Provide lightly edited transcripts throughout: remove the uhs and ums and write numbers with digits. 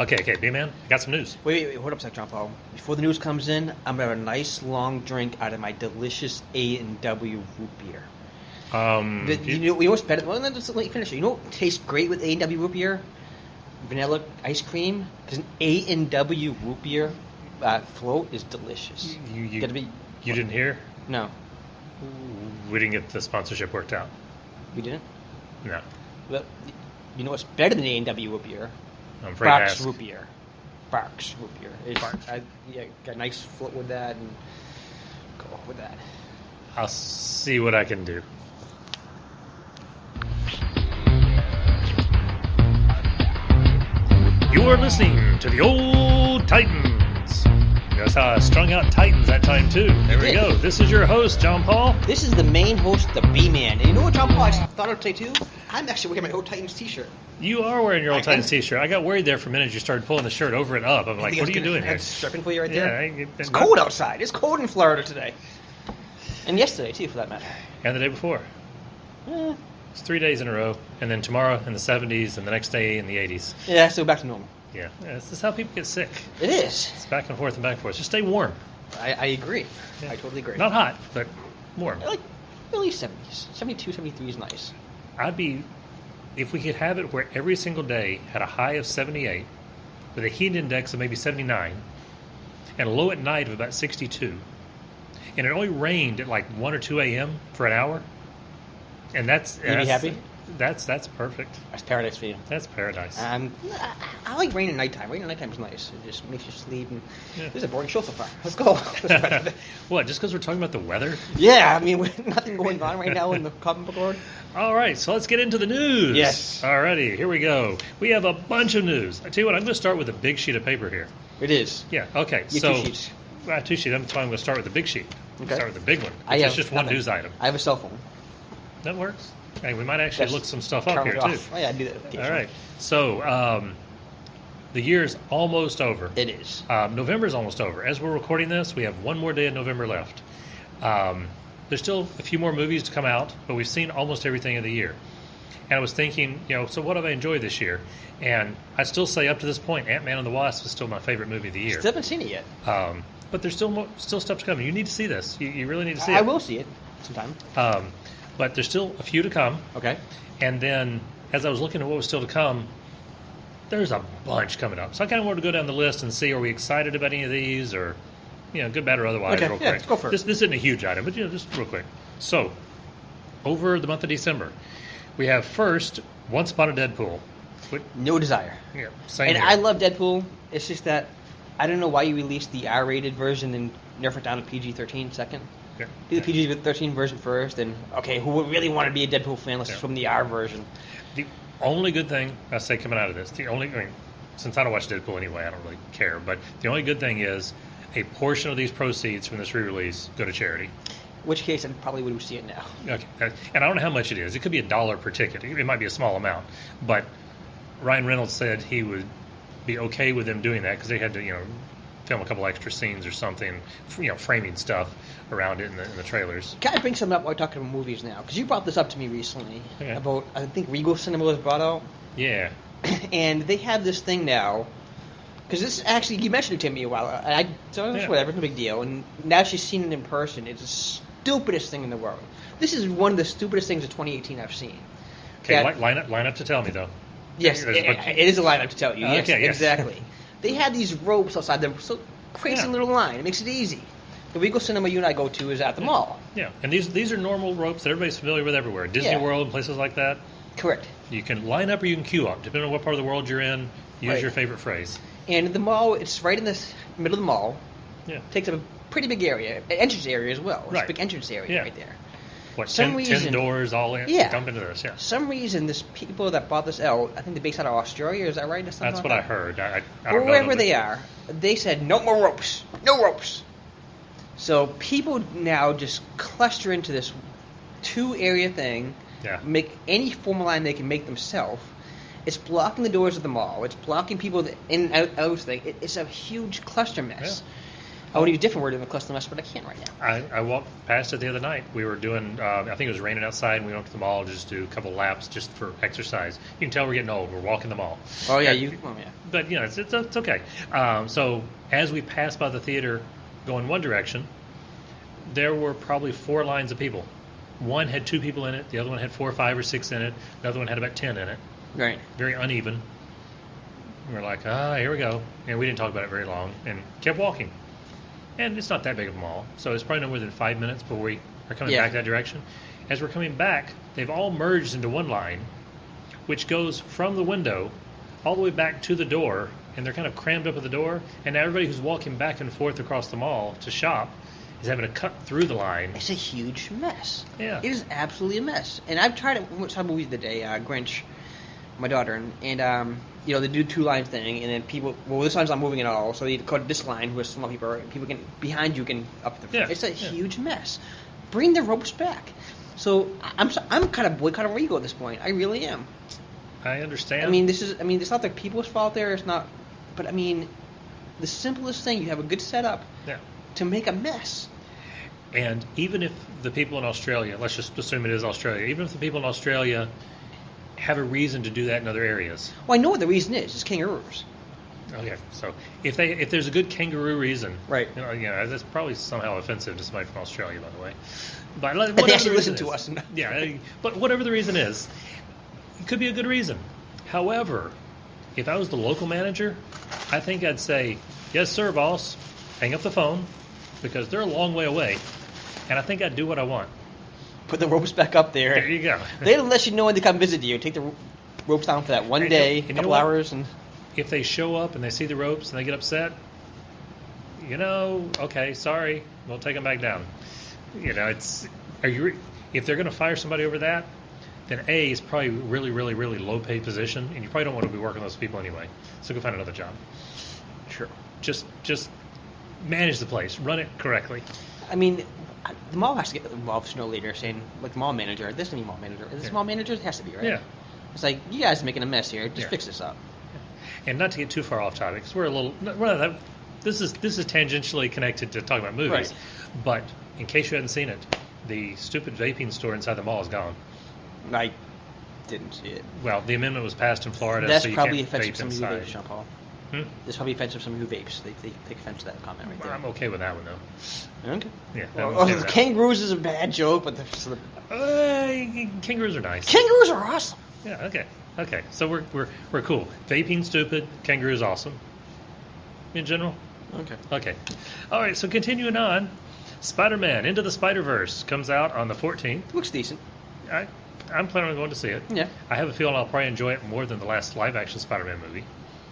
Okay, B-Man, I got some news. Wait, hold up a sec, John Paul. Before the news comes in, I'm gonna have a nice long drink out of my delicious A&W root beer. You know what's better? Well, let's let you finish it. You know what tastes great with A&W root beer? Vanilla ice cream. Because an A&W root beer float is delicious. You didn't hear? No. We didn't get the sponsorship worked out. We didn't? No. Well, you know what's better than A&W root beer? I'm afraid to Barks ask. root beer. Barks root beer. Got a nice float with that and go with that. I'll see what I can do. You're listening to the Old Titans. That's how I strung out Titans that time, too. There we go. This is your host, John Paul. This is the main host, the B-Man. And you know what, John Paul, I thought I'd say, too? I'm actually wearing my Old Titans t-shirt. You are wearing your Old Titans t-shirt. I got worried there for a minute as you started pulling the shirt over and up. I'm like, what are you doing here? It's stripping for you right there. Yeah, it's cold outside. It's cold in Florida today. And yesterday, too, for that matter. And the day before. It's 3 days in a row. And then tomorrow in the 70s and the next day in the 80s. Yeah, so back to normal. Yeah, this is how people get sick. It is. It's back and forth and back and forth. Just stay warm. I agree. Yeah. I totally agree. Not hot, but warm. I like at least 70s. 72, 73 is nice. If we could have it where every single day had a high of 78, with a heat index of maybe 79, and a low at night of about 62, and it only rained at like 1 or 2 a.m. for an hour, and you'd be happy? That's perfect. That's paradise for you. That's paradise. I like rain at nighttime. Rain at nighttime is nice. It just makes you sleep. And This is a boring show so far. Let's go. What, just because we're talking about the weather? Yeah, I mean, nothing going on right now in the comic book world. All right, so let's get into the news. Yes. Alrighty, here we go. We have a bunch of news. I tell you what, I'm going to start with a big sheet of paper here. It is. Yeah, okay. You so 2 sheets. 2 sheets. That's why I'm going to start with the big sheet. Okay. Start with the big one. It's just one news item. I have a cell phone. That works. Hey, we might actually look some stuff up here, too. Oh, yeah, I do that occasionally. All right. So, the year's almost over. It is. November's almost over. As we're recording this, we have one more day of November left. There's still a few more movies to come out, but we've seen almost everything of the year. And I was thinking, so what have I enjoyed this year? And I still say up to this point, Ant-Man and the Wasp is still my favorite movie of the year. Still haven't seen it yet. But there's still stuff to come. You need to see this. You really need to see it. I will see it sometime. But there's still a few to come. Okay. And then, as I was looking at what was still to come, there's a bunch coming up. So I kind of wanted to go down the list and see, are we excited about any of these, or, good, bad, or otherwise, real quick. Let's go for it. This isn't a huge item, but, just real quick. So, over the month of December, we have first, Once Upon a Deadpool. No desire. Yeah, same And here. I love Deadpool. It's just that I don't know why you released the R-rated version and nerf it down to PG-13 second. Yeah. Do the PG-13 version first, and who would really want to be a Deadpool fan? Let's just from the R version. The only good thing I say coming out of this, since I don't watch Deadpool anyway, I don't really care. But the only good thing is a portion of these proceeds from this re-release go to charity. In which case, I probably would see it now. Okay, and I don't know how much it is. It could be $1 per ticket. It might be a small amount, but Ryan Reynolds said he would be okay with them doing that because they had to, film a couple extra scenes or something, framing stuff around it in the trailers. Can I bring something up while we're talking about movies now? Because you brought this up to me recently about, I think Regal Cinema was brought out. Yeah. And they have this thing now, because this actually, you mentioned it to me a while ago. Whatever, it's no big deal. And now she's seen it in person. It's the stupidest thing in the world. This is one of the stupidest things of 2018 I've seen. Okay, line up to tell me, though. Yes, it is a lineup to tell you. Yes, okay, exactly. They had these ropes outside them, so crazy little line. It makes it easy. The Regal Cinema you and I go to is at the mall. Yeah, and these are normal ropes that everybody's familiar with everywhere. Disney World, places like that. Correct. You can line up or you can queue up, depending on what part of the world you're in. Use your favorite phrase. And the mall, it's right in the middle of the mall. Yeah. Takes up a pretty big area, entrance area as well. It's right. a big entrance area right there. What, 10 doors all in? Yeah. Dump into this, yeah. Some reason, this people that bought this out, I think they're based out of Australia, is that right? That's what I heard. I don't know. Wherever they are, they said, no more ropes. No ropes. So people now just cluster into this 2-area thing, make any formal line they can make themselves. It's blocking the doors of the mall. It's blocking people in and out. It's a huge cluster mess. I would use a different word than a custom mess, but I can't right now. I walked past it the other night. We were doing, I think it was raining outside, and we went to the mall to just do a couple laps just for exercise. You can tell we're getting old. We're walking the mall. Oh, yeah. Yeah. But, it's okay. So as we passed by the theater going one direction, there were probably 4 lines of people. One had 2 people in it. The other one had 4, 5, or 6 in it. The other one had about 10 in it. Right. Very uneven. We're like, here we go. And we didn't talk about it very long and kept walking. And it's not that big of a mall, so it's probably no more than 5 minutes before we are coming back that direction. As we're coming back, they've all merged into one line, which goes from the window all the way back to the door, and they're kind of crammed up at the door. And now everybody who's walking back and forth across the mall to shop is having to cut through the line. It's a huge mess. Yeah. It is absolutely a mess. And I've tried it. We went to a movie today, Grinch, my daughter, and they do 2 line thing, and then people. Well, this line's not moving at all, so you go to this line where small people can behind you can up the. Yeah, it's a huge mess. Bring the ropes back. So I'm kind of boycotting Regal at this point. I really am. I understand. I mean, it's not the people's fault there. It's not, but I mean, the simplest thing, you have a good setup to make a mess. And even if the people in Australia, let's just assume it is Australia, even if the people in Australia have a reason to do that in other areas. Well, I know what the reason is. It's kangaroos. Okay, so if there's a good kangaroo reason, right? That's probably somehow offensive to somebody from Australia, by the way. But they actually listen to us. Yeah, but whatever the reason is, it could be a good reason. However, if I was the local manager, I think I'd say, "Yes, sir, boss." Hang up the phone because they're a long way away, and I think I'd do what I want. Put the ropes back up there. There you go. They'll let you know when they come visit you. Take the ropes down for that one day, a couple hours, and if they show up and they see the ropes and they get upset, okay, sorry, we'll take them back down. If they're going to fire somebody over that, then A, is probably really, really, really low paid position, and you probably don't want to be working with those people anyway. So go find another job. Sure. Just manage the place, run it correctly. I mean, the mall has to get involved sooner or later, saying, like, mall manager, this is mall manager. Is this mall manager? It has to be, right? Yeah. It's like, you guys are making a mess here. Just fix this up. Yeah. And not to get too far off topic, because we're not that. This is tangentially connected to talking about movies. Right. But in case you hadn't seen it, the stupid vaping store inside the mall is gone. I didn't see it. Well, the amendment was passed in Florida, That's so you probably can't offensive vape to some inside. who vapes, Jean Paul. That's probably offensive to some who vapes. They take offense to that comment right there. I'm okay with that one, though. Okay. Yeah. Well, kangaroos is a bad joke, but kangaroos are nice. Kangaroos are awesome. Yeah. Okay. So we're cool. Vaping stupid. Kangaroos awesome. In general. Okay. All right. So continuing on, Spider-Man Into the Spider-Verse comes out on the 14th. Looks decent. I'm planning on going to see it. Yeah. I have a feeling I'll probably enjoy it more than the last live-action Spider-Man movie.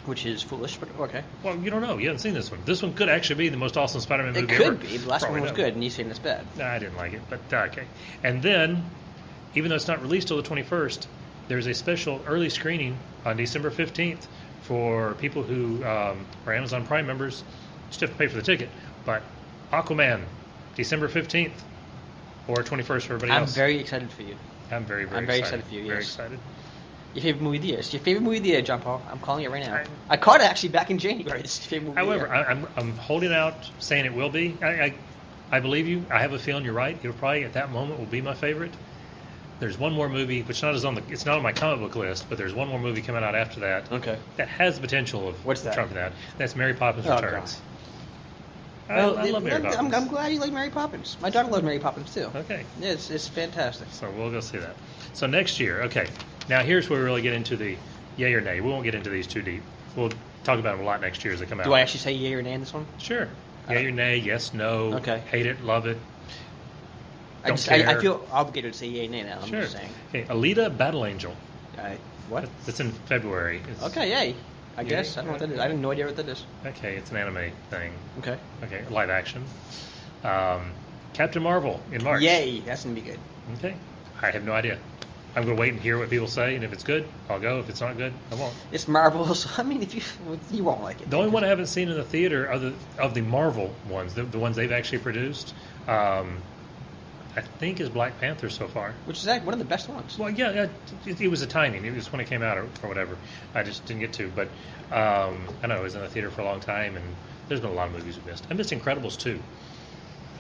Which is foolish, but okay. Well, you don't know. You haven't seen this one. This one could actually be the most awesome Spider-Man movie ever. It could be. The last one was good, and you're saying it's bad. No, I didn't like it, but okay. And then, even though it's not released till the 21st, there's a special early screening on December 15th for people who are Amazon Prime members. You still have to pay for the ticket. But Aquaman, December 15th, or 21st for everybody else. I'm very excited for you. I'm very, very excited for you, Very yes. excited. Your favorite movie of the year. It's your favorite movie of the year, John Paul. I'm calling it right now. I caught it actually back in January. It's your favorite movie However, of the year. I'm holding out, saying it will be. I believe you. I have a feeling you're right. It'll probably at that moment will be my favorite. There's one more movie, which it's not on my comic book list, but there's one more movie coming out after that. Okay. That has the potential of What's that? trumping that. That's Mary Poppins Oh, Returns. I Well, love Mary Poppins. I'm glad you like Mary Poppins. My daughter loves Mary Poppins too. Okay. Yeah, it's fantastic. So we'll go see that. So next year, okay. Now here's where we really get into the yay or nay. We won't get into these too deep. We'll talk about them a lot next year as they come out. Do I actually say yay or nay in this one? Sure. Yay or nay, yes, no, Okay. hate it, love it. I care. feel obligated to say yay or nay now. I'm Sure. just saying. Okay, Alita Battle Angel. What? It's in February. Okay, yay. I guess. I don't know what that is. I have no idea what that is. Okay, it's an anime thing. Okay. Okay, live action. Captain Marvel in March. Yay. That's going to be good. Okay. I have no idea. I'm going to wait and hear what people say, and if it's good, I'll go. If it's not good, I won't. It's Marvel, so I mean, if you won't like it. The only one I haven't seen in the theater of the Marvel ones, the ones they've actually produced, I think, is Black Panther so far. Which is like one of the best ones. Well, yeah, it was a timing. It was when it came out or whatever. I just didn't get to. But I know it was in the theater for a long time, and there's been a lot of movies we missed. I missed Incredibles 2.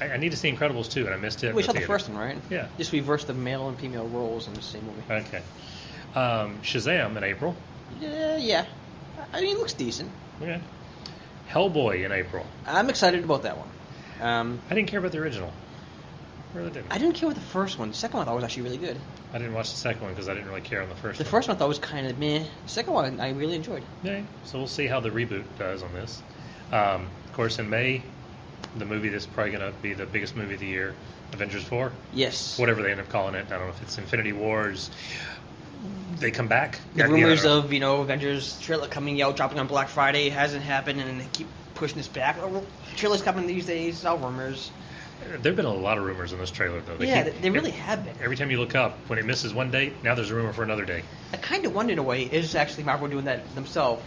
I need to see Incredibles 2, and I missed it. We saw the first one, right? Yeah. Just reverse the male and female roles in the same movie. Okay. Shazam in April. Yeah. I mean, it looks decent. Okay. Hellboy in April. I'm excited about that one. I didn't care about the original. Really didn't. I didn't care about the first one. The second one I thought was actually really good. I didn't watch the second one because I didn't really care on the first The one. first one I thought was kind of meh. The second one I really enjoyed. Yeah, so we'll see how the reboot does on this. Of course, in May, the movie that's probably going to be the biggest movie of the year, Avengers 4. Yes. Whatever they end up calling it. I don't know if it's Infinity Wars. They come back. The rumors of, Avengers trailer coming out, dropping on Black Friday hasn't happened, and they keep pushing this back. Trailers coming these days, it's all rumors. There have been a lot of rumors in this trailer, though. They really have been. Every time you look up, when it misses one date, now there's a rumor for another day. I kind of wonder, in a way, is actually Marvel doing that themselves,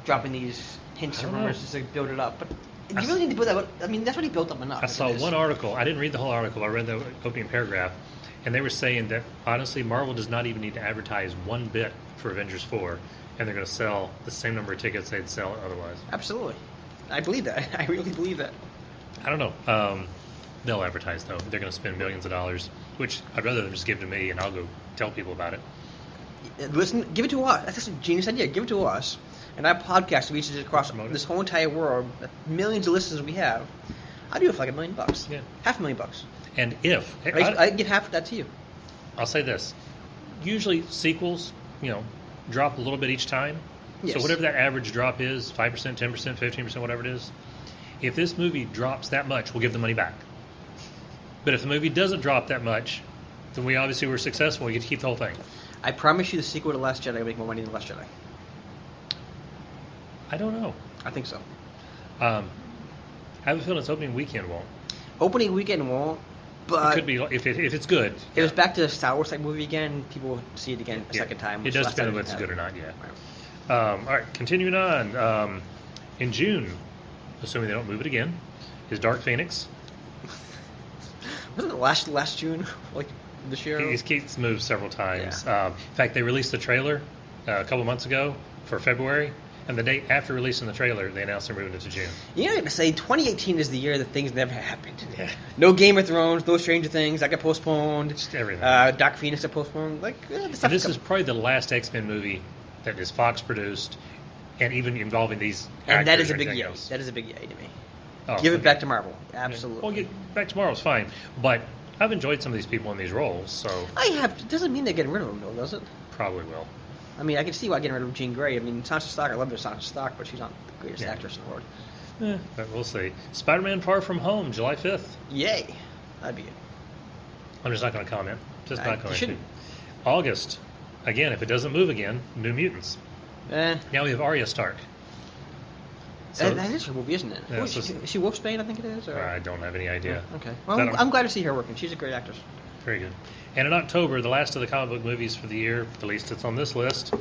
dropping these hints and rumors just to build it up. But you really need to build that up. I mean, that's already built up enough. I saw one article. I didn't read the whole article. I read the opening paragraph, and they were saying that, honestly, Marvel does not even need to advertise one bit for Avengers 4, and they're going to sell the same number of tickets they'd sell otherwise. Absolutely. I believe that. I really believe that. I don't know. They'll advertise, though. They're going to spend millions of dollars, which I'd rather them just give to me, and I'll go tell people about it. Listen, give it to us. That's a genius idea. Give it to us. And our podcast reaches across this whole entire world. Millions of listeners we have. I'll do it for like $1 million. Yeah. $500,000. And if... I get half of that to you. I'll say this. Usually sequels, drop a little bit each time. Yes. So whatever that average drop is, 5%, 10%, 15%, whatever it is, if this movie drops that much, we'll give the money back. But if the movie doesn't drop that much, then we obviously were successful. We get to keep the whole thing. I promise you the sequel to Last Jedi will make more money than The Last Jedi. I don't know. I think so. I have a feeling its opening weekend won't. Opening weekend won't, but... It could be, if it's good. If it was back to a Star Wars type movie again, people will see it again a second time. It does depend on if it's good or not, yeah. Right. All right, continuing on. In June, assuming they don't move it again, is Dark Phoenix. Wasn't it last June, like this year? He's moved several times. Yeah. In fact, they released the trailer a couple months ago for February, and the day after releasing the trailer, they announced they're moving it to June. You know what I'm saying? 2018 is the year that things never happened. Yeah. No Game of Thrones, no Stranger Things, that got postponed. Just everything. Dark Phoenix got postponed. This is probably the last X-Men movie that is Fox produced, and even involving these actors. And that is a big yay. Else. That is a big yay to me. Oh, Give it back to Marvel. Absolutely. Well, get back tomorrow's fine, but I've enjoyed some of these people in these roles, so I have. It doesn't mean they're getting rid of them, though, does it? probably will. I mean, I can see why getting rid of Jean Grey. I mean, Sansa Stark, I love her Sansa Stark, but she's not the greatest actress in the world. But we'll see. Spider-Man: Far From Home, July 5th. Yay. That'd be it. I'm just not going to comment. Just not going to. Shouldn't. August. Again, if it doesn't move again, New Mutants. Eh. Now we have Arya Stark. So, that is her movie, isn't it? Yeah, Is she Wolfsbane, I think it is? Or? I don't have any idea. Okay. Well, I'm glad to see her working. She's a great actress. Very good. And in October, the last of the comic book movies for the year, at least it's on this list,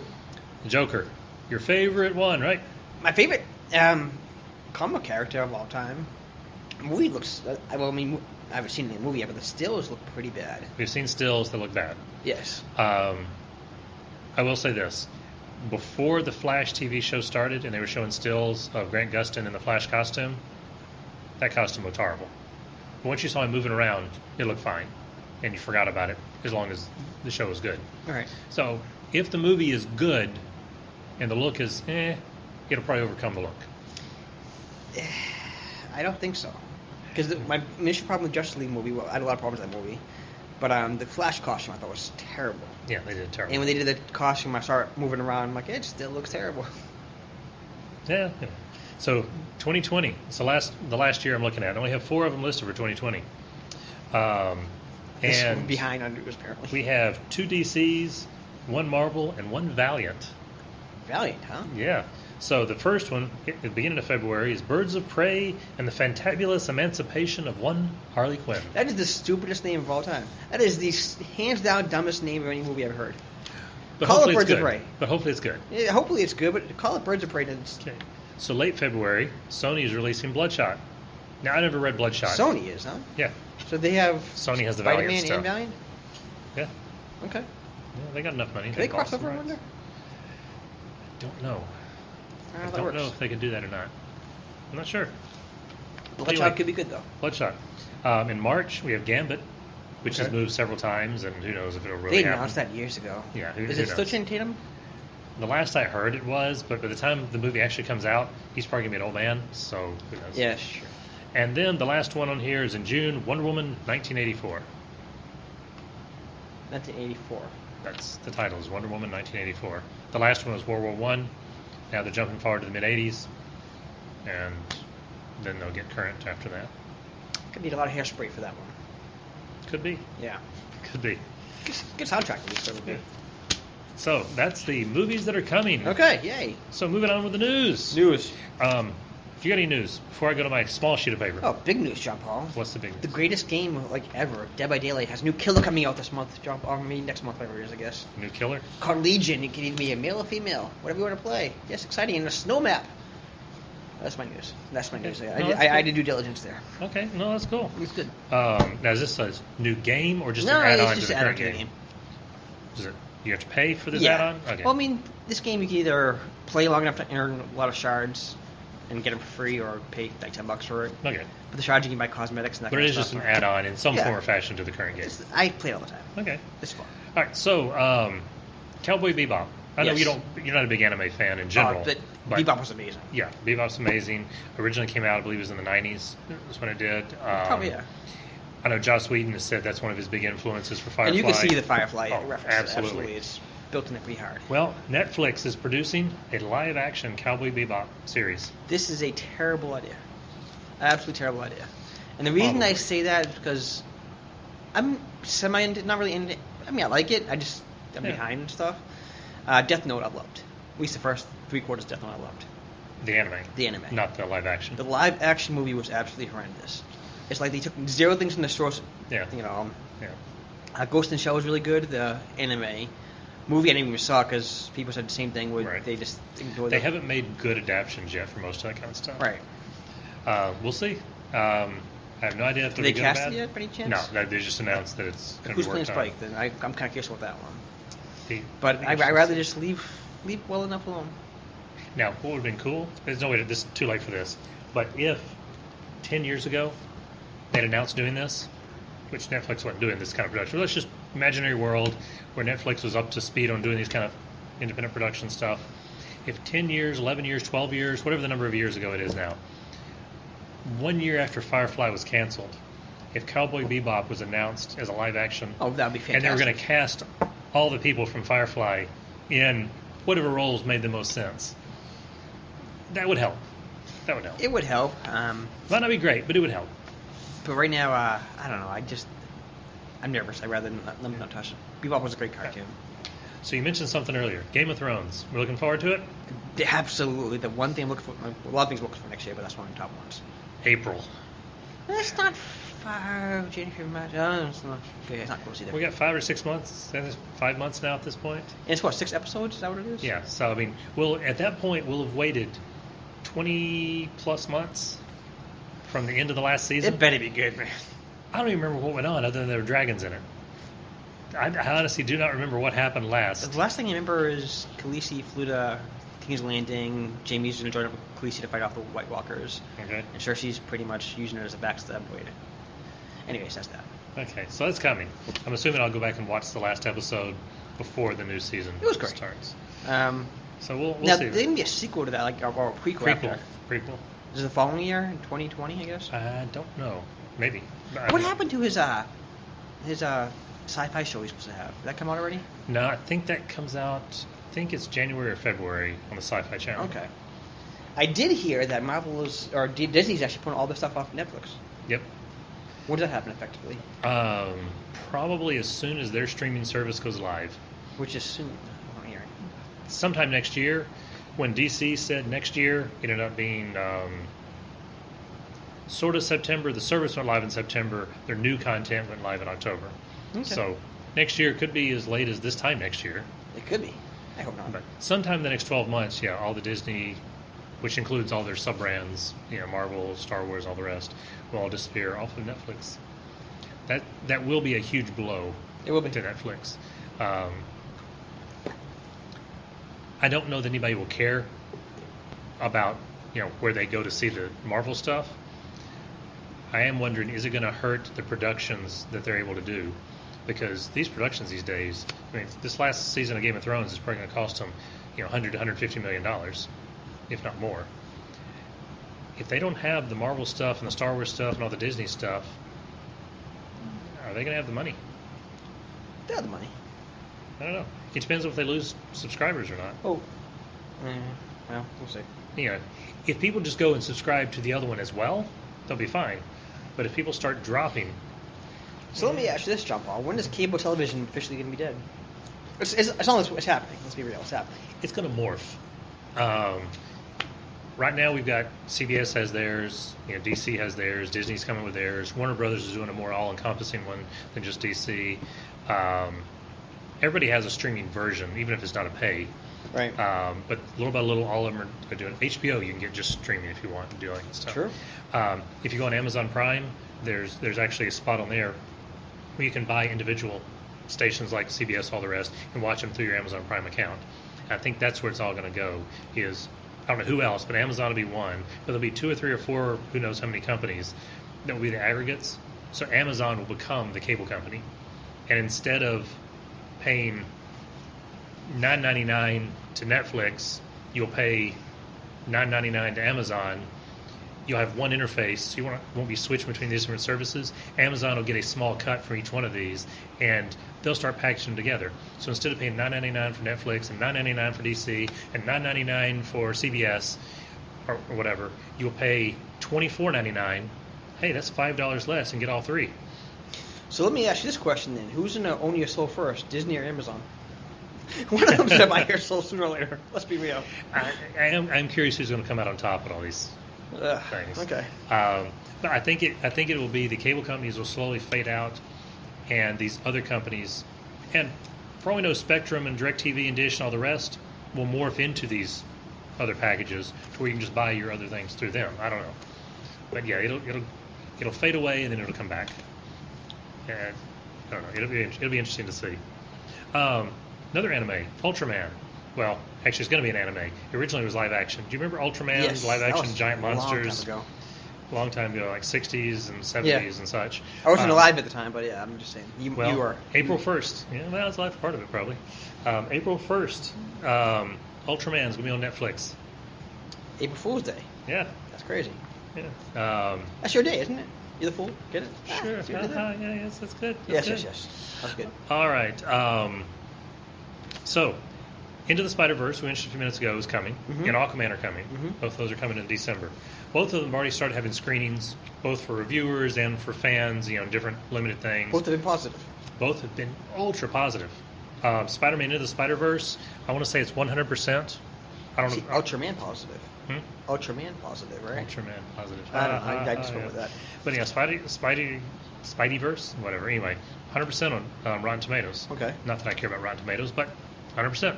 Joker. Your favorite one, right? My favorite comic character of all time. The movie looks... I haven't seen the movie yet, but the stills look pretty bad. We've seen stills that look bad. Yes. I will say this. Before the Flash TV show started and they were showing stills of Grant Gustin in the Flash costume, that costume looked horrible. But once you saw him moving around, it looked fine. And you forgot about it as long as the show was good. All right. So if the movie is good and the look is it'll probably overcome the look. I don't think so. Because my initial problem with Justice League movie, I had a lot of problems with that movie. But the Flash costume I thought was terrible. Yeah, they did terrible. And when they did the costume, I started moving around. I'm like, it still looks terrible. Yeah. So 2020. It's the last year I'm looking at. I only have 4 of them listed for 2020. And behind on news, apparently. We have 2 DCs, 1 Marvel, and 1 Valiant. Valiant, huh? Yeah. So the first one, at the beginning of February, is Birds of Prey and the Fantabulous Emancipation of One Harley Quinn. That is the stupidest name of all time. That is the hands-down dumbest name of any movie I've heard. But call it Birds of Prey. But hopefully it's good. Yeah, hopefully it's good, but call it Birds of Prey. Okay. So late February, Sony is releasing Bloodshot. Now, I never read Bloodshot. Sony is, huh? Yeah. So they have Sony has the Spider-Man Valiant stuff. and Valiant? Yeah. Okay. Yeah, they got enough money. Can they cross over, I wonder? Don't know. I I don't don't know if they can do that or not. I'm not sure. Bloodshot Anyway. could be good, though. Bloodshot. In March, we have Gambit, which has Okay. moved several times, and who knows if it'll really They happen. announced that years ago. Yeah, Is who it still knows? Channing Tatum? The last I heard it was, but by the time the movie actually comes out, he's probably going to be an old man, so who knows. Yeah, sure. And then the last one on here is in June, Wonder Woman 1984. 1984. That's the title, is Wonder Woman 1984. The last one was World War One. Now they're jumping forward to the mid-'80s, and then they'll get current after that. Could need a lot of hairspray for that one. Could be. Yeah. Could be. Good soundtrack, at least, probably. So that's the movies that are coming. Okay, yay. So moving on with the news. News. If you got any news, before I go to my small sheet of paper, Oh, big news, John Paul. what's the big The news? greatest game, like, ever, Dead by Daylight, has a new killer coming out this month, John Paul. I mean, next month, whatever it is, I guess. New killer? Called Legion. It can either be a male or female, whatever you want to play. Yes, exciting. And a snow map. That's my news. That's my news. No, I that's did good. due diligence there. Okay, no, that's cool. It's good. Now, is this a new game or just No, an add-on it's to just the an add-on current to the game? game. Is it, you have to pay for this Yeah. add-on? Okay. Well, I mean, this game you can either play long enough to earn a lot of shards and get them for free, or pay like $10 for it. Okay. But the shards you can buy cosmetics and that But kind it of is stuff. just an add-on in some Yeah. form or fashion to the current game. I play it all the time. Okay. It's fun. All right, so Cowboy Bebop. I know Yes. you're not a big anime fan in general. But Bebop was amazing. Yeah, Bebop's amazing. Originally came out, I believe it was in the 90s. That's when it did. Probably, yeah. I know Joss Whedon has said that's one of his big influences for Firefly. And you can see the Firefly Oh, references. absolutely. It's built in it pretty hard. Well, Netflix is producing a live-action Cowboy Bebop series. This is a terrible idea. Absolutely terrible idea. And the reason I Probably. say that is because I'm not really into it. I mean, I like it. I'm Yeah. behind and stuff. Death Note I loved. At least the first 3/4 Death Note I loved. The anime. The anime. Not the live-action. The live action movie was absolutely horrendous. It's like they took zero things from the source. Yeah. You know, Yeah. Ghost in the Shell was really good. The anime movie I didn't even saw because people said the same thing. Right. They just enjoyed They it. haven't made good adaptations yet for most of that kind of stuff. Right. We'll see. I have no idea if Did they'll they be good or cast bad. it yet, by any chance? No, they just announced that it's going to Who's be playing worked on. Spike? Then I'm kind of curious about that one. The- But the I'd interesting- rather just leave well enough alone. Now, what would have been cool? There's no way to. This is too late for this. But if 10 years ago they'd announced doing this, which Netflix wasn't doing this kind of production. Let's just imaginary world where Netflix was up to speed on doing these kind of independent production stuff. If 10 years, 11 years, 12 years, whatever the number of years ago it is now, 1 year after Firefly was canceled, if Cowboy Bebop was announced as a live action, Oh, that'd be fantastic. and they were going to cast all the people from Firefly in whatever roles made the most sense, that would help. That would help. It would help. Might not be great, but it would help. But right now, I don't know. I'm nervous. I'd rather not touch it. Bebop was a great cartoon. So you mentioned something earlier, Game of Thrones. We're looking forward to it. Absolutely. The one thing I'm looking for, a lot of things I'm looking for next year, but that's one of the top ones. April. That's not far. January, March. Oh, it's not. Okay, it's not close either. We got 5 or 6 months. 5 months now at this point. And it's what, 6 episodes? Is that what it is? Yeah. So I mean, at that point we'll have waited 20 plus months from the end of the last season. It better be good, man. I don't even remember what went on other than there were dragons in it. I honestly do not remember what happened last. The last thing I remember is Khaleesi flew to King's Landing. Jaime's going to join up with Khaleesi to fight off the White Walkers. Okay. And Cersei's pretty much using it as a backstab blade. Anyways, that's that. Okay, so that's coming. I'm assuming I'll go back and watch the last episode before the new season It was great. starts. So we'll Now, see. there can be a sequel to that, like or a prequel. After. Prequel. Is it the following year, in 2020, I guess? I don't know. Maybe. What happened to his sci-fi show he's supposed to have? Did that come out already? No, I think that comes out. I think it's January or February on the Sci-Fi Channel. Okay. I did hear that Marvel is, or Disney's actually putting all this stuff off Netflix. Yep. When does that happen effectively? Probably as soon as their streaming service goes live. Which is soon. I'm hearing. Sometime next year. When DC said next year, it ended up being sort of September. The service went live in September. Their new content went live in October. Okay. So next year could be as late as this time next year. It could be. I hope not. But sometime in the next 12 months, yeah, all the Disney, which includes all their sub-brands, Marvel, Star Wars, all the rest, will all disappear off of Netflix. that will be a huge blow. It will be to Netflix. I don't know that anybody will care about where they go to see the Marvel stuff. I am wondering, is it going to hurt the productions that they're able to do? Because these productions these days, I mean, this last season of Game of Thrones is probably going to cost them, $100 to $150 million, if not more. If they don't have the Marvel stuff and the Star Wars stuff and all the Disney stuff, are they going to have the money? They have the money. I don't know. It depends if they lose subscribers or not. Oh. Well, we'll see. If people just go and subscribe to the other one as well, they'll be fine. But if people start dropping... So let me ask you this, John Paul. When is cable television officially going to be dead? It's not it's happening. Let's be real. It's happening. It's going to morph. Right now we've got CBS has theirs, DC has theirs, Disney's coming with theirs. Warner Brothers is doing a more all-encompassing one than just DC. Everybody has a streaming version, even if it's not a pay. Right. But little by little, all of them are doing HBO. You can get just streaming if you want to do all that stuff. Sure. If you go on Amazon Prime, there's actually a spot on there where you can buy individual stations like CBS, all the rest, and watch them through your Amazon Prime account. And I think that's where it's all going to go. I don't know who else, but Amazon will be one. But there'll be 2 or 3 or 4, who knows how many companies that will be the aggregates. So Amazon will become the cable company, and instead of paying $9.99 to Netflix, you'll pay $9.99 to Amazon. You'll have one interface. You won't be switching between these different services. Amazon will get a small cut for each one of these, and they'll start packaging them together. So instead of paying $9.99 for Netflix and $9.99 for DC and $9.99 for CBS or whatever, you'll pay $24.99. Hey, that's $5 less and get all 3. So let me ask you this question then: who's going to own your soul first, Disney or Amazon? One of them's going to buy your soul sooner or later. Let's be real. I'm curious who's going to come out on top with all these things. Okay. But I think it will be the cable companies will slowly fade out, and these other companies, and for all we know, Spectrum and DirecTV and Dish and all the rest will morph into these other packages to where you can just buy your other things through them. I don't know, but yeah, it'll fade away and then it'll come back. And I don't know. It'll be interesting to see. Another anime, Ultraman. Well, actually, it's going to be an anime. Originally, it was live action. Do you remember Ultraman? Yes, Live action giant monsters. Long time ago. Like 60s and 70s and such. I wasn't alive at the time, but yeah, I'm just saying. You were. April 1st. Yeah, well, that's a live part of it, probably. April 1st, Ultraman's going to be on Netflix. April Fool's Day. Yeah. That's crazy. Yeah. That's your day, isn't it? You're the fool. Get it? Sure. Yes, that's good. Yes. That's good. All right. So, Into the Spider-Verse, we mentioned a few minutes ago, is coming, and Aquaman are coming. Both of those are coming in December. Both of them have already started having screenings, both for reviewers and for fans, different limited things. Both have been positive. Both have been ultra positive. Spider-Man Into the Spider-Verse, I want to say it's 100%. I don't know. Ultraman positive. Ultraman positive, right? Ultraman positive. I don't know. I just went with that. But yeah, Spideyverse, whatever. Anyway, 100% on Rotten Tomatoes. Okay. Not that I care about Rotten Tomatoes, but 100%.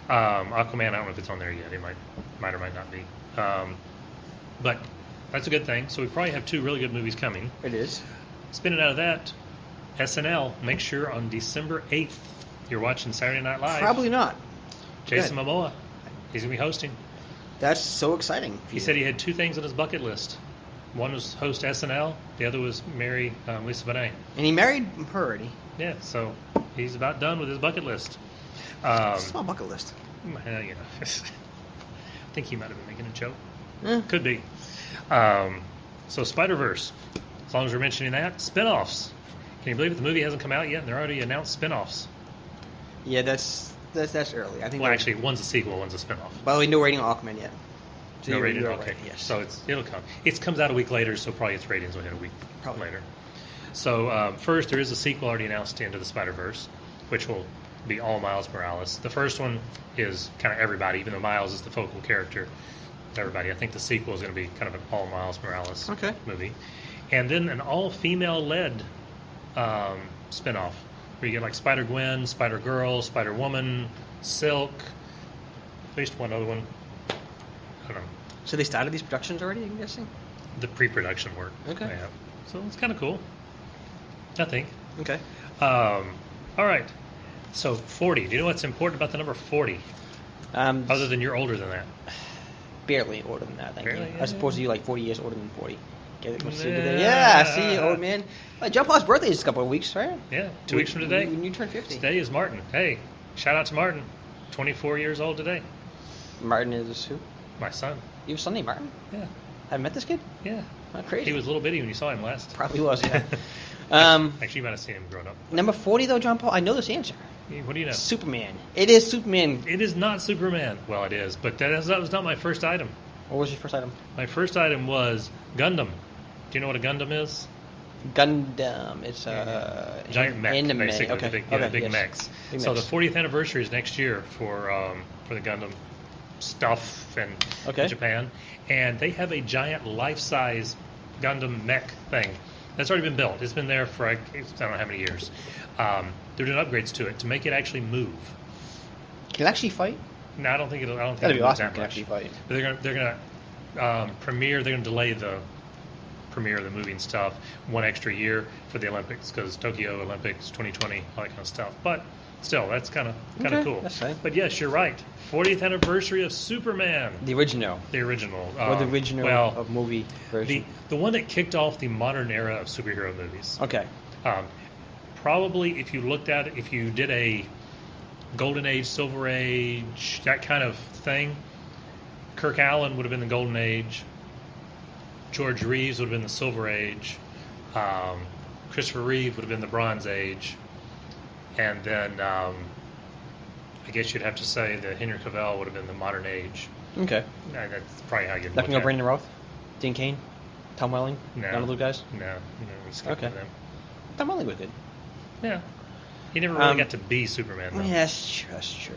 Aquaman, I don't know if it's on there yet. It might or might not be. But that's a good thing. So we probably have 2 really good movies coming. It is. Spinning out of that, SNL, make sure on December 8th you're watching Saturday Night Live. Probably not. Jason Momoa. He's going to be hosting. That's so exciting. He said he had 2 things on his bucket list. One was host SNL. The other was marry Lisa Bonet. And he married her already. Yeah, so he's about done with his bucket list. It's my bucket list. I think he might have been making a joke. Could be. So Spider-Verse, as long as we're mentioning that. Spin-offs. Can you believe it? The movie hasn't come out yet, and they're already announced spin-offs. Yeah, that's early. I think. Well, actually, one's a sequel, one's a spin-off. By the way, no rating on Aquaman yet. So no rating? Okay. Right. Yes. So it'll come. It comes out a week later, so probably its ratings will hit a week later. So first, there is a sequel already announced to Into the Spider-Verse, which will be all Miles Morales. The first one is kind of everybody, even though Miles is the focal character. Everybody. I think the sequel is going to be kind of an all Miles Morales movie. And then an all-female-led spin-off where you get like Spider-Gwen, Spider-Girl, Spider-Woman, Silk, at least one other one. I don't know. So they started these productions already, I'm guessing? The pre-production work. Okay. Yeah. So it's kind of cool. I think. Okay. All right. So 40. Do you know what's important about the number 40? Other than you're older than that. Barely older than that, thank you. Barely, I suppose you're like 40 years older than 40. Get it? Yeah. Yeah, see, old man. John Paul's birthday is a couple of weeks, right? Yeah, 2 weeks from today. When you turn 50. Today is Martin. Hey, shout out to Martin. 24 years old today. Martin is who? My son. You have a son named Martin? Yeah. Haven't met this kid? Yeah. Oh, crazy. He was a little bitty when you saw him last. Probably was, yeah. Actually, you might have seen him growing up. Number 40, though, John Paul, I know this answer. What do you know? Superman. It is Superman. It is not Superman. Well, it is, but that was not my first item. What was your first item? My first item was Gundam. Do you know what a Gundam is? Gundam. It's a giant mech, anime. basically. Okay. The big yes. mechs. Big So mechs. the 40th anniversary is next year for the Gundam stuff in Japan, and they have a giant life-size Gundam mech thing that's already been built. It's been there for I don't know how many years. They're doing upgrades to it to make it actually move. Can it actually fight? No, I don't think it'll. I don't think That'd be it'll move awesome. that It can much. actually fight. But they're gonna premiere. They're gonna delay the premiere of the movie and stuff 1 extra year for the Olympics because Tokyo Olympics 2020, all that kind of stuff. But still, that's kind of Okay, cool. that's fine. But yes, you're right. 40th anniversary of Superman, The original. the original, Or the original of movie version. the one that kicked off the modern era of superhero movies. Okay. Probably, if you looked at it, if you did a Golden Age, Silver Age, that kind of thing, Kirk Allen would have been the Golden Age. George Reeves would have been the Silver Age. Christopher Reeve would have been the Bronze Age. And then I guess you'd have to say that Henry Cavill would have been the Modern Age. Okay. That's probably how you'd Not look gonna at go Brandon Routh? Dean Cain? Tom Welling? No. None of those guys? No, we skipped Okay. them. Tom Welling was good. Yeah. He never really got to be Superman, though. Yeah, that's true. That's true.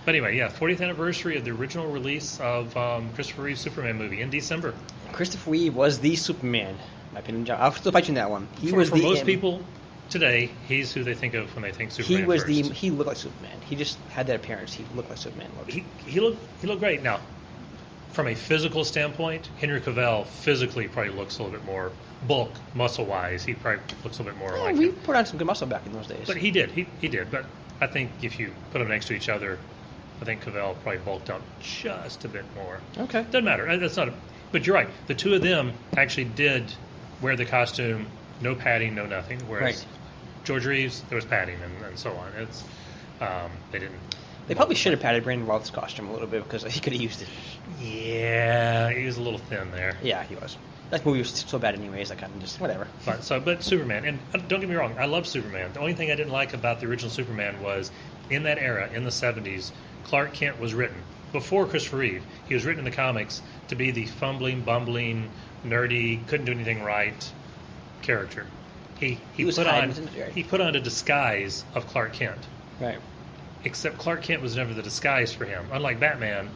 But anyway, yeah, 40th anniversary of the original release of Christopher Reeve's Superman movie in December. Christopher Reeve was the Superman. My opinion, I'll still fight you in that one. He was for the most people today, he's who they think of when they think Superman. He was first. he looked like Superman. He just had that appearance. He looked like Superman. He looked great. Now, from a physical standpoint, Henry Cavill physically probably looks a little bit more bulk, muscle wise. He probably looks a little bit more like we him. put on some good muscle back in those days. But he did. He did. But I think if you put them next to each other, I think Cavill probably bulked up just a bit more. Okay. Doesn't matter. That's not. But you're right. The two of them actually did wear the costume, no padding, no nothing. Whereas Right. George Reeves, there was padding and so on. It's they didn't. They probably should have padded Brandon Routh's costume a little bit because he could have used it. Yeah, he was a little thin there. Yeah, he was. That movie was so bad anyways. I kind of just whatever. But Superman, and don't get me wrong, I love Superman. The only thing I didn't like about the original Superman was in that era, in the 70s, Clark Kent was written before Christopher Reeve. He was written in the comics to be the fumbling, bumbling, nerdy, couldn't do anything right character. He was put hiding on in the- he put on a disguise of Clark Kent. Right. Except Clark Kent was never the disguise for him. Unlike Batman,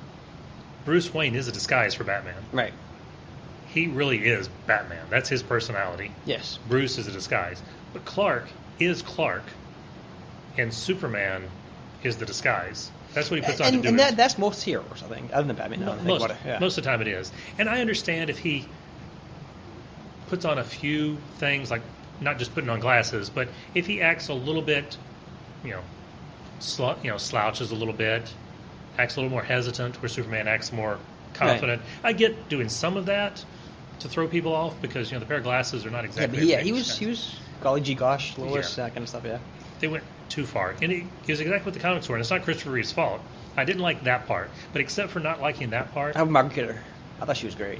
Bruce Wayne is a disguise for Batman. Right. He really is Batman. That's his personality. Yes. Bruce is a disguise. But Clark is Clark, and Superman is the disguise. That's what he puts on to do And it. that's most heroes, I think, other than Batman. Now that I think Most, about it. Yeah. most of the time it is. And I understand if he puts on a few things, like not just putting on glasses, but if he acts a little bit, slouches a little bit, acts a little more hesitant, where Superman acts more confident. I get doing some of that to throw people off because the pair of glasses are not Yeah, exactly. but a he was golly gee gosh, Lois, Yeah. that kind of stuff. Yeah. They went too far, and he was exactly what the comics were. And it's not Christopher Reeve's fault. I didn't like that part, but except for not liking that part, How about Margaret Kidder? I thought she was great.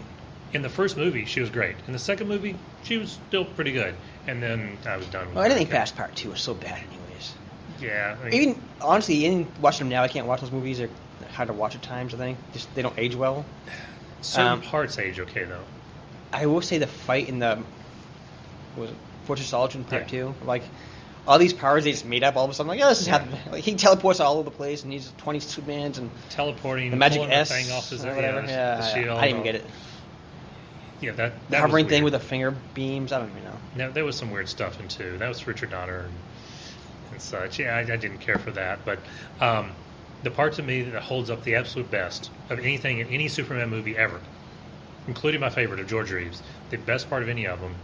in the first movie she was great. In the second movie, she was still pretty good. And then I was done with Well, anything her. past part 2 was so bad, anyways. Yeah, I mean, Even honestly, even watching them now, I can't watch those movies. They're hard to watch at times. I think just they don't age well. certain parts age okay though. I will say the fight in the what was it Fortress of Solitude Part Yeah. 2, like all these powers they just made up all of a sudden. Like, oh, this is happening. Like he teleports all over the place, and he's 20 Supermans and Teleporting, the magic pulling S the thing off his or whatever. the Yeah, shield. I didn't even get it. Yeah, that The was hovering thing weird. with the finger beams. I don't even know. Now, there was some weird stuff in too. That was Richard Donner and such. Yeah, I didn't care for that. But the part to me that holds up the absolute best of anything in any Superman movie ever, including my favorite of George Reeves, the best part of any of them,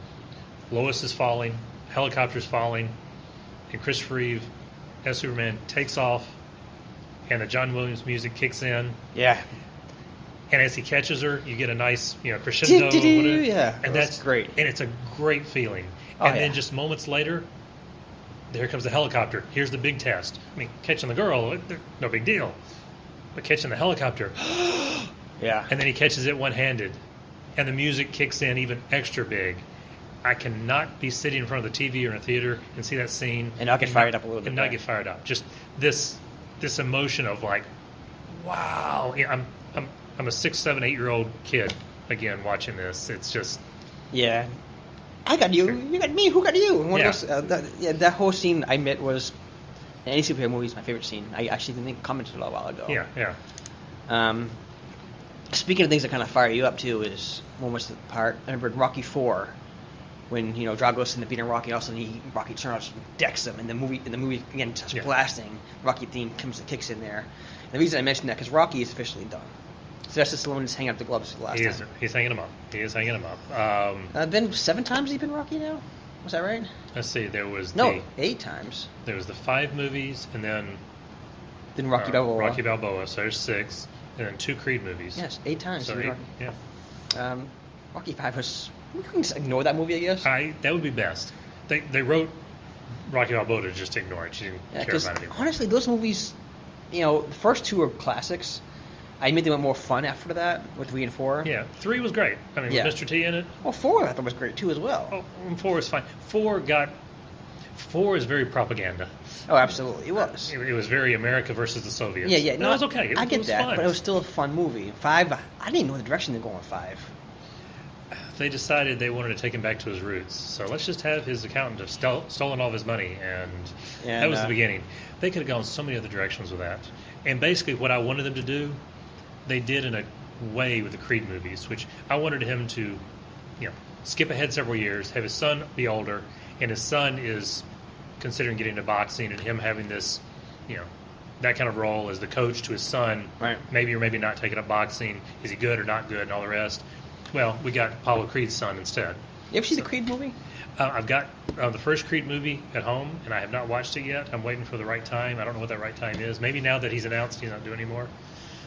Lois is falling, helicopter's falling, and Christopher Reeve as Superman takes off, and the John Williams music kicks in. Yeah. And as he catches her, you get a nice, crescendo. Yeah, and that's great. And it's a great feeling. And then just moments later, there comes the helicopter. Here's the big test. I mean, catching the girl, no big deal. But catching the helicopter. Yeah. And then he catches it one-handed. And the music kicks in even extra big. I cannot be sitting in front of the TV or in a theater and see that scene. And not get fired up a little bit. And not get fired up. Just this emotion of like, wow. Yeah, I'm a 6, 7, 8-year-old kid again watching this. It's just I got you. You got me. Who got you? That whole scene I admit was any superhero movie is my favorite scene. I actually didn't commented a while ago. Yeah. Speaking of things that kind of fire you up too, is one was the part I remember in Rocky 4 when Drago's in the beating Rocky, all of a sudden Rocky turns and decks him, and the movie again starts blasting. Rocky theme kicks in there. And the reason I mentioned that because Rocky is officially done. Sylvester Stallone is hanging up the gloves for the last time. He's hanging them up. He is hanging them up. Been 7 times he's been Rocky now? Was that right? Let's see. There was 8 times. There was the 5 movies, and then Rocky Balboa. Rocky Balboa. So there's 6, and then 2 Creed movies. Yes, 8 times. So 8, yeah. Rocky 5 was. We can just ignore that movie, I guess. That would be best. They wrote Rocky Balboa to just ignore it. She didn't care about it anymore. Honestly, those movies, the first 2 are classics. I admit they went more fun after that with 3 and 4. Yeah, 3 was great. I mean, with Mr. T in it. Well, 4 I thought was great too as well. Oh, 4 was fine. 4 is very propaganda. Oh, absolutely, it was. It was very America versus the Soviets. Yeah. No, it was okay. I get that, fun. but it was still a fun movie. 5, I didn't know the direction they're going with 5. They decided they wanted to take him back to his roots. So let's just have his accountant have stolen all of his money, and that was the beginning. They could have gone so many other directions with that. And basically what I wanted them to do, they did in a way with the Creed movies, which I wanted him to, skip ahead several years, have his son be older, and his son is considering getting into boxing, and him having this, that kind of role as the coach to his son. Right. Maybe or maybe not taking up boxing. Is he good or not good, and all the rest. Well, we got Apollo Creed's son instead. You ever see the Creed movie? I've got the first Creed movie at home, and I have not watched it yet. I'm waiting for the right time. I don't know what that right time is. Maybe now that he's announced he's not doing anymore.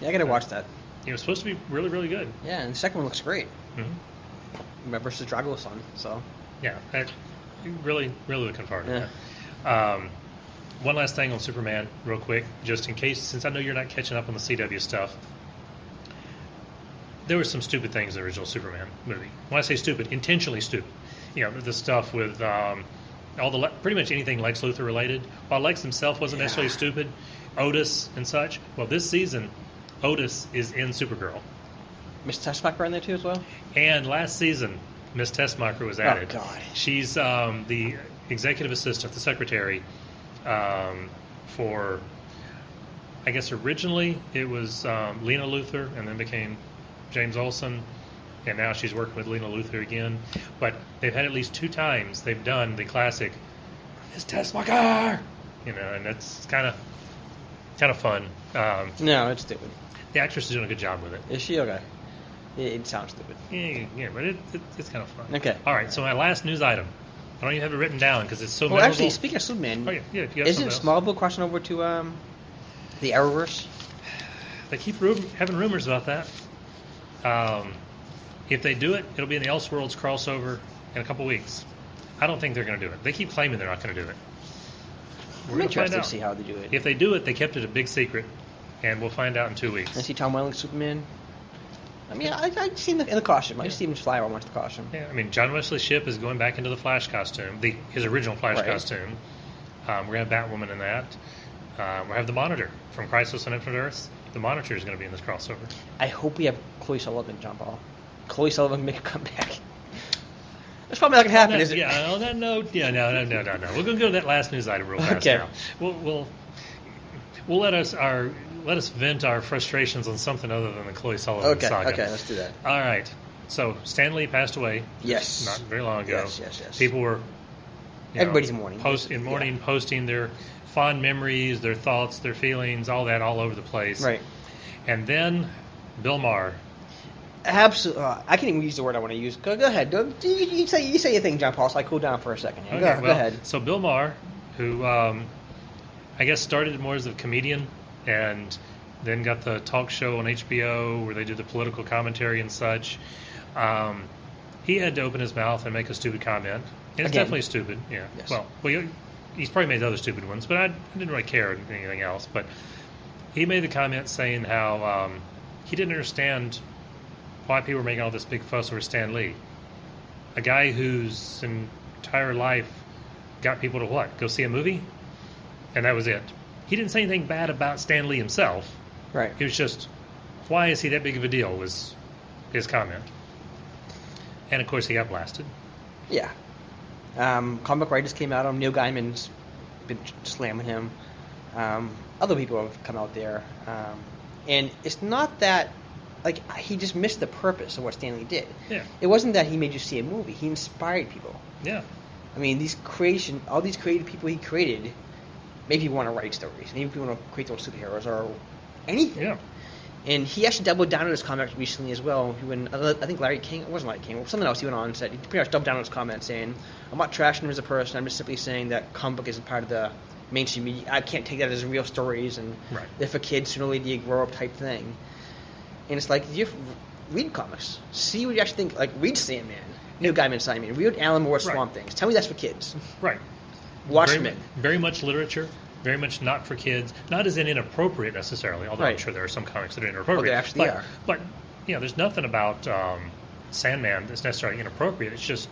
Yeah, I got to watch that. It was supposed to be really, really good. Yeah, and the second one looks great. Mm-hmm. Versus Drago's son, so. Yeah, really, really looking forward to that. One last thing on Superman, real quick, just in case, since I know you're not catching up on the CW stuff. There were some stupid things in the original Superman movie. When I say stupid, intentionally stupid. The stuff with pretty much anything Lex Luthor related. While Lex himself wasn't necessarily stupid, Otis and such. Well, this season, Otis is in Supergirl. Miss Tessmacher in there too as well? And last season, Miss Tessmacher was added. Oh, God. She's the executive assistant, the secretary for, I guess originally it was Lena Luthor and then became James Olsen, and now she's working with Lena Luthor again. But they've had at least 2 times they've done the classic "Miss Tessmacher," and that's kind of fun. No, it's stupid. The actress is doing a good job with it. Is she okay? It sounds stupid. Yeah, but it's kind of fun. Okay. All right. So my last news item. I don't even have it written down because it's so. Well, memorable. Actually, speaking of Superman, isn't Smallville crossing over to the Arrowverse? They keep having rumors about that. If they do it, it'll be in the Elseworlds crossover in a couple weeks. I don't think they're going to do it. They keep claiming they're not going to do it. I'm interested to see how they do it. If they do it, they kept it a big secret, and we'll find out in 2 weeks. I see Tom Welling Superman. I mean, I see him in the costume. I see him fly around with the costume. Yeah, I mean, John Wesley Shipp is going back into the Flash costume, his original Flash costume. We're going to have Batwoman in that. We'll have the Monitor from Crisis on Infinite Earths. The Monitor is going to be in this crossover. I hope we have Chloe Sullivan, John Paul. Chloe Sullivan make a comeback. That's probably not going to happen, is it? Yeah, on that note, no. We're going to go to that last news item real fast now. We'll let us vent our frustrations on something other than the Chloe Sullivan saga. Okay, let's do that. All right. So Stan Lee passed away. Yes. Not very long ago. Yes. People were everybody's mourning. Posting their fond memories, their thoughts, their feelings, all that all over the place. Right. And then Bill Maher. Absolutely. I can't even use the word I want to use. Go ahead. You say your thing, John Paul, so I cool down for a second. Okay, Go ahead. So Bill Maher, who I guess started more as a comedian and then got the talk show on HBO where they do the political commentary and such. He had to open his mouth and make a stupid comment. And it's definitely stupid. Yeah. Yes. Well, he's probably made other stupid ones, but I didn't really care anything else. But he made the comment saying how he didn't understand why people were making all this big fuss over Stan Lee. A guy whose entire life got people to what? Go see a movie? And that was it. He didn't say anything bad about Stan Lee himself. Right. It was just, why is he that big of a deal, was his comment. And, of course, he got blasted. Yeah. Comic writers came out on Neil Gaiman's been slamming him. Other people have come out there. And it's not that, like, he just missed the purpose of what Stan Lee did. Yeah. It wasn't that he made you see a movie. He inspired people. Yeah. I mean, all these creative people he created made people want to write stories. Maybe people want to create those superheroes or anything. Yeah. And he actually doubled down on his comments recently as well. When I think Larry King, it wasn't Larry King, someone else he went on and said, he pretty much doubled down on his comments saying, I'm not trashing him as a person, I'm just simply saying that comic book isn't part of the mainstream media. I can't take that as real stories and they're for kids, sooner or later you grow up type thing. And it's like, you read comics. See what you actually think. Like, read Sandman, Neil Gaiman Sandman, read Alan Moore's Swamp Things. Tell me that's for kids. Right. Watchmen. Very much literature. Very much not for kids. Not as in inappropriate necessarily, although I'm sure there are some comics that are inappropriate. Oh, they actually are. But, there's nothing about Sandman that's necessarily inappropriate. It's just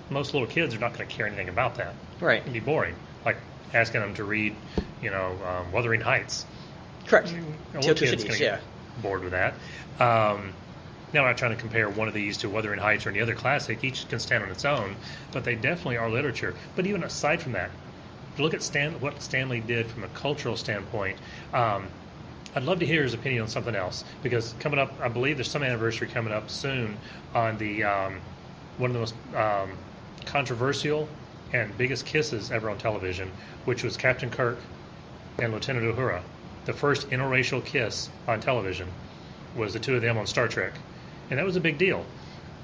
most little kids are not going to care anything about that. Right. It'd be boring. Like asking them to read, Wuthering Heights. Correct. Little kids going to get bored with that. Now, I'm not trying to compare one of these to Wuthering Heights or any other classic. Each can stand on its own, but they definitely are literature. But even aside from that, look at what Stan Lee did from a cultural standpoint. I'd love to hear his opinion on something else, because coming up, I believe there's some anniversary coming up soon on the one of the most controversial and biggest kisses ever on television, which was Captain Kirk and Lieutenant Uhura. The first interracial kiss on television was the two of them on Star Trek, and that was a big deal.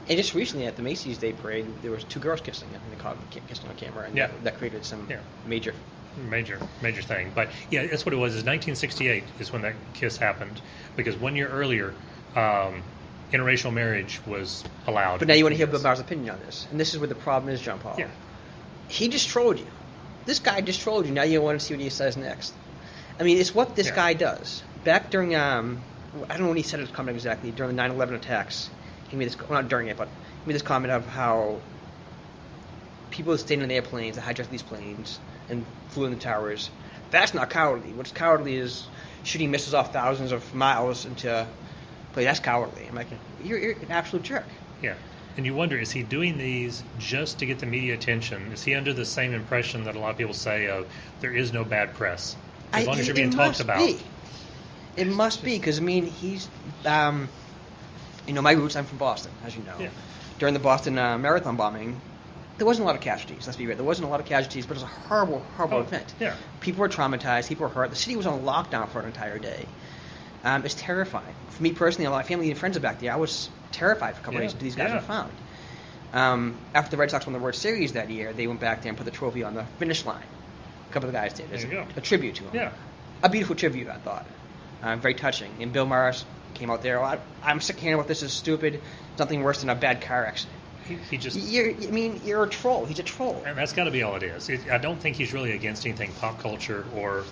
And just recently at the Macy's Day Parade, there was two girls kissing. I think they caught them kissing on camera, and that created some major thing. But yeah, that's what it was. Is 1968 is when that kiss happened, because 1 year earlier, interracial marriage was allowed. But now you want to hear Bill Maher's opinion on this, and this is where the problem is, John Paul. Yeah, he just trolled you. This guy just trolled you. Now you want to see what he says next. I mean, it's what this guy does. Back during, I don't know when he said his comment exactly, during the 9/11 attacks. He made this, well, not during it, but he made this comment of how people stayed in the airplanes, that hijacked these planes, and flew in the towers. That's not cowardly. What's cowardly is shooting missiles off thousands of miles into play. That's cowardly. I'm like, you're an absolute jerk. Yeah. And you wonder, is he doing these just to get the media attention? Is he under the same impression that a lot of people say of there is no bad press? As long as you're being talked about. It must be, because, I mean, he's... my roots, I'm from Boston, as you know. Yeah. During the Boston Marathon bombing, there wasn't a lot of casualties, let's be real. There wasn't a lot of casualties, but it was a horrible, horrible event. Yeah. People were traumatized, people were hurt. The city was on lockdown for an entire day. It's terrifying. For me personally, a lot of family and friends are back there. I was terrified for a couple of days until these guys were found. After the Red Sox won the World Series that year, they went back there and put the trophy on the finish line. A couple of the guys did. As a tribute to him. Yeah. A beautiful tribute, I thought. Very touching. And Bill Maher came out there. I'm sick of hearing about this is stupid. Something worse than a bad car accident. He just... You're a troll. He's a troll. And that's got to be all it is. I don't think he's really against anything pop culture or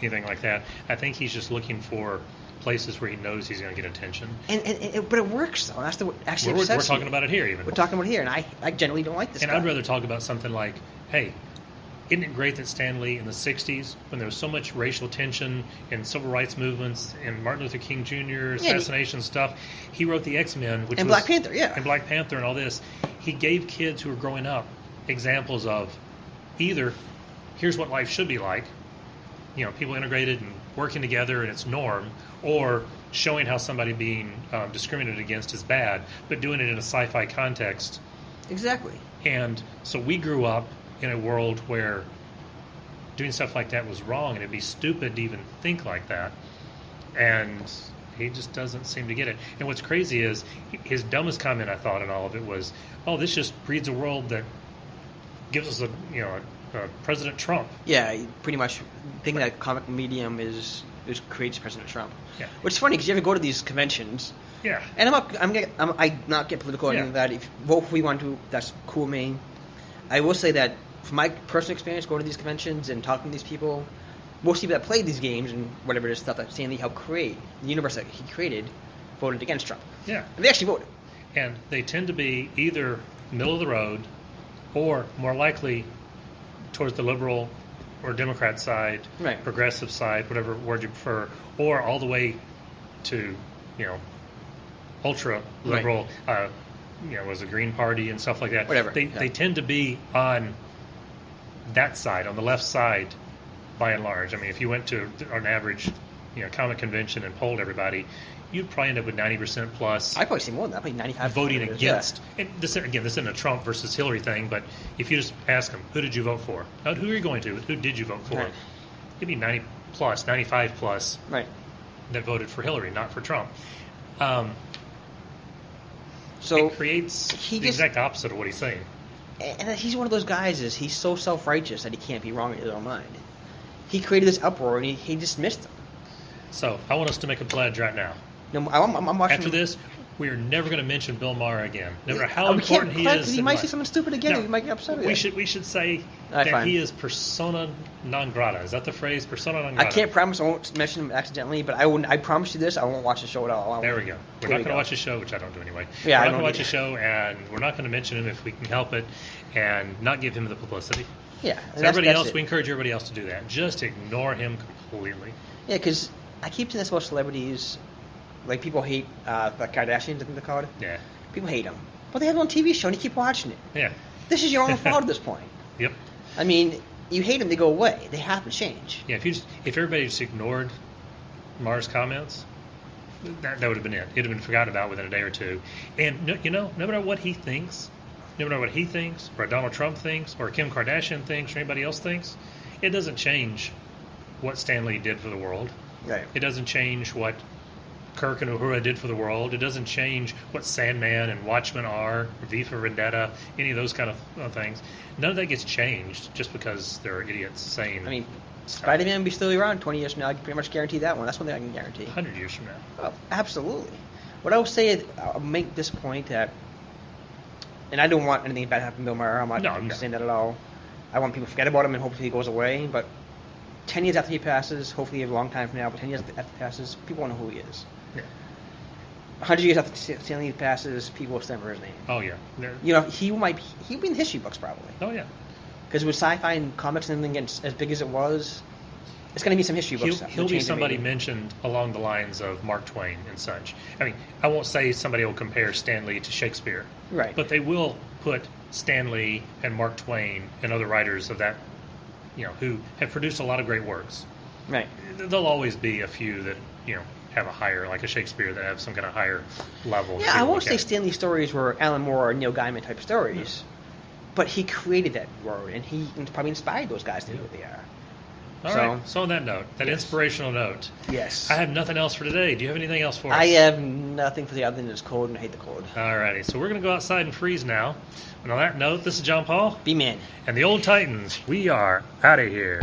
anything like that. I think he's just looking for places where he knows he's going to get attention. But it works, though. That's actually we're talking about it here, even. We're talking about it here, and I generally don't like this guy. I'd rather talk about something like, hey, isn't it great that Stan Lee in the 60s, when there was so much racial tension and civil rights movements and Martin Luther King Jr. assassination stuff, he wrote the X-Men, which and was, Black Panther, and Black Panther and all this. He gave kids who were growing up examples of either here's what life should be like, people integrated and working together and it's norm, or showing how somebody being discriminated against is bad, but doing it in a sci-fi context. Exactly. And so we grew up in a world where doing stuff like that was wrong, and it'd be stupid to even think like that. And he just doesn't seem to get it. And what's crazy is his dumbest comment I thought in all of it was, "Oh, this just breeds a world that gives us a President Trump." Yeah, pretty much thinking that comic medium creates President Trump. Yeah. Which is funny because you ever go to these conventions. Yeah. And I not get political or anything like that. If you vote who you want to, that's cool with me. I will say that from my personal experience going to these conventions and talking to these people, most people that play these games and whatever it is stuff that Stan Lee helped create, the universe that he created, voted against Trump. Yeah. And they actually voted. And they tend to be either middle of the road or more likely towards the liberal or Democrat side, right. progressive side, whatever word you prefer, or all the way to, ultra liberal, right. Was a Green Party and stuff like that. Whatever. They tend to be on that side, on the left side, by and large. I mean, if you went to an average, comic convention and polled everybody, you'd probably end up with 90% plus. I'd probably see more than that. Probably 95%. Voting against. Yeah. And this isn't a Trump versus Hillary thing, but if you just ask them, who did you vote for? Not who are you going to? Who did you vote for? Right. It'd be 90 plus, 95 plus. Right. That voted for Hillary, not for Trump. So it creates the exact opposite of what he's saying. And he's one of those guys. He's so self-righteous that he can't be wrong in his own mind. He created this uproar and he dismissed them. So I want us to make a pledge right now. No, I'm watching. After this, we are never going to mention Bill Maher again. No matter how important he is. He might say something stupid again. No, he might get upset. We should say that he is persona non grata. Is that the phrase? Persona non grata. I can't promise I won't mention him accidentally, but I promise you this: I won't watch the show at all. There we go. We're not going to watch the show, which I don't do anyway. Yeah, we're not going to watch the show, and we're not going to mention him if we can help it, and not give him the publicity. Yeah. So everybody else, we encourage everybody else to do that. Just ignore him completely. Yeah, because I keep saying this about celebrities. Like, people hate the Kardashians, I think they're called. Yeah. People hate them. But they have their own TV show, and you keep watching it. Yeah. This is your own fault at this point. Yep. I mean, you hate them, they go away. They have to change. Yeah, if everybody just ignored Maher's comments, that would have been it. It would have been forgotten about within a day or two. And, no matter what he thinks, or Donald Trump thinks, or Kim Kardashian thinks, or anybody else thinks, it doesn't change what Stan Lee did for the world. Right. It doesn't change what Kirk and Uhura did for the world. It doesn't change what Sandman and Watchmen are, or V for Vendetta, any of those kind of things. None of that gets changed just because there are idiots saying... I mean, Spider-Man will be still around 20 years from now. I can pretty much guarantee that one. That's one thing I can guarantee. 100 years from now. Oh, absolutely. What I will say is, I'll make this point that... And I don't want anything bad to happen to Bill Maher. I'm not saying that at all. I want people to forget about him and hopefully he goes away. But 10 years after he passes, hopefully a long time from now, but 10 years after he passes, people won't know who he is. Yeah. 100 years after Stan Lee passes, people will remember his name. Oh, yeah. He'll be in the history books probably. Oh, yeah. Because with sci-fi and comics and everything as big as it was, it's going to be some history books. He'll be somebody mentioned along the lines of Mark Twain and such. I mean, I won't say somebody will compare Stan Lee to Shakespeare. Right. But they will put Stan Lee and Mark Twain and other writers of that, who have produced a lot of great works. Right. There'll always be a few that, have a higher, like a Shakespeare, that have some kind of higher level. Yeah, I won't say Stan Lee stories were Alan Moore or Neil Gaiman type stories, but he created that world, and he probably inspired those guys to be what they are. All right. So on that note, that inspirational note, yes, I have nothing else for today. Do you have anything else for us? I have nothing for the other than it's cold, and I hate the cold. All righty. So we're going to go outside and freeze now. And on that note, this is John Paul. B-Man. And the Old Titans. We are out of here.